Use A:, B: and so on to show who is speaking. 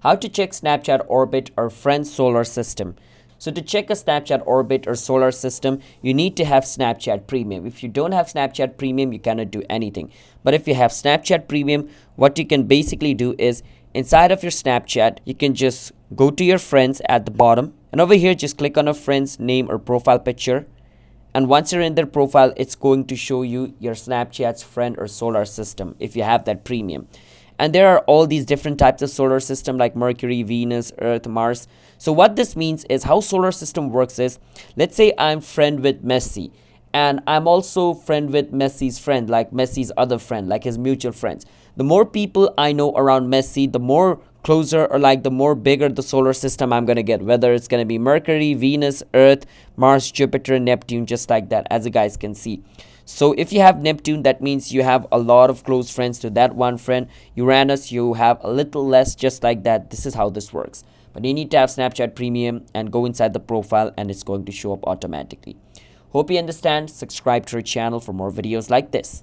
A: How to check Snapchat orbit or friend's solar system. So to check a Snapchat orbit or solar system, you need to have Snapchat Premium. If you don't have Snapchat Premium, you cannot do anything. But if you have Snapchat Premium, what you can basically do is inside of your Snapchat, you can just go to your friends at the bottom. And over here, just click on a friend's name or profile picture. And once you're in their profile, it's going to show you your Snapchat's friend or solar system if you have that premium. And there are all these different types of solar system like Mercury, Venus, Earth, Mars. So what this means is how solar system works is, let's say I'm friend with Messi and I'm also friend with Messi's friend, like Messi's other friend, like his mutual friends. The more people I know around Messi, the more closer or like the more bigger the solar system I'm going to get, whether it's going to be Mercury, Venus, Earth, Mars, Jupiter, Neptune, just like that, as you guys can see. So if you have Neptune, that means you have a lot of close friends to that one friend. Uranus, you have a little less, just like that. This is how this works. But you need to have Snapchat Premium and go inside the profile and it's going to show up automatically. Hope you understand. Subscribe to our channel for more videos like this.